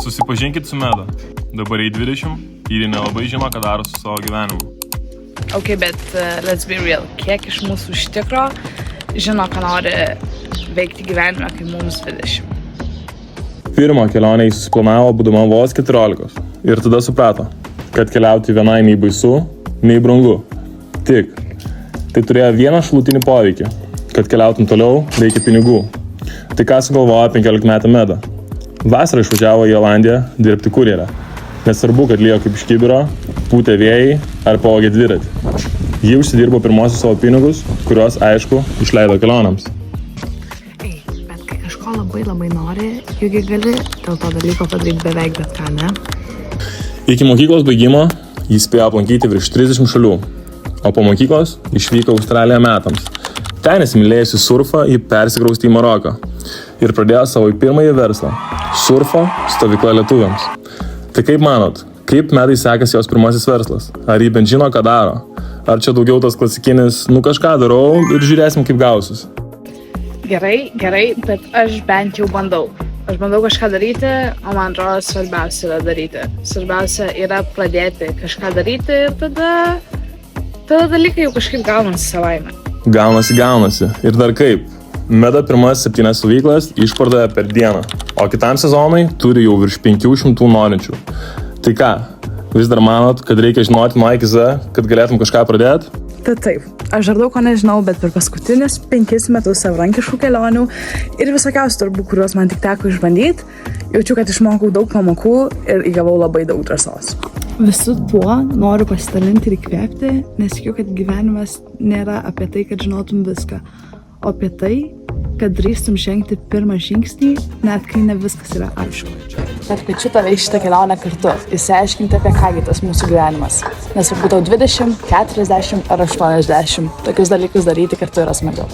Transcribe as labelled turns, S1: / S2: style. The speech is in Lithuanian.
S1: Susipažinkit su Meda. Dabar jai 20 ir ji nelabai žino, ką daro su savo gyvenimu.
S2: Ok, bet let's be real. Kiek iš mūsų iš tikro žino, ką nori veikti gyvenime, kai mums 20?
S1: Pirmą kelionę jis susiplanavo būdama vos 14 ir tada suprato, kad keliauti vienai nei baisu, nei brangu. Tik, tai turėjo vieną šalutinį poveikį, kad keliautum toliau reikia pinigų. Tai ką sugalvojo 15-metė Meda? Vasarą išvažiavo į Olandiją dirbti kurjerę. Nesvarbu, kad lijo kaip iš kibiro, pūtė vėjai ar pavogė dviratį. Ji užsidirbo pirmosius savo pinigus, kuriuos, aišku, išleido kelionėms.
S2: Ei, bet kai kažko labai nori, juk gali dėl to dalyko padaryti beveik bet ką, ne?
S1: Iki mokyklos baigimo jis spėjo aplankyti virš 30 šalių, o po mokyklos išvyko Australiją metams. Ten įsimylėjusi surfą, ji persikraustė į Maroką ir pradėjo savo pirmąjį verslą – surfo stovykla lietuviams. Tai kaip manot, kaip Medai sekasi jos pirmasis verslas? Ar ji bent žino, ką daro? Ar čia daugiau tas klasikinis, kažką darau ir žiūrėsim, kaip gausis?
S2: Gerai, bet aš bent jau bandau. Aš bandau kažką daryti, o man atrodo svarbiausia yra daryti. Svarbiausia yra pradėti kažką daryti ir tada dalykai jau kažkaip gaunasi savaime.
S1: Gaunasi. Ir dar kaip. Meda pirmas 7 stovyklas išpardavė per dieną, o kitam sezonui turi jau virš 500 norinčių. Tai ką, vis dar manot, kad reikia žinoti nuo A iki Z, kad galėtum kažką pradėti?
S2: Taip, aš dar daug ko nežinau, bet per paskutinius 5 metus savarankiškų kelionių ir visokiausių darbų, kuriuos man tik teko išbandyti, jaučiu, kad išmokau daug pamokų ir įgavau labai daug drąsos. Visu tuo noriu pasidalinti ir įkvėpti, nes tikiu, kad gyvenimas nėra apie tai, kad žinotum viską, o apie tai, kad drįstum žengti pirmą žingsnį, net kai ne viskas yra aišku. Bet kviečiu tave į šitą kelionę kartu, išsiaiškinti apie kągi tas mūsų gyvenimas. Nesvarbu tau 20, 40 ar 80, tokius dalykus daryti kartu yra smagiau.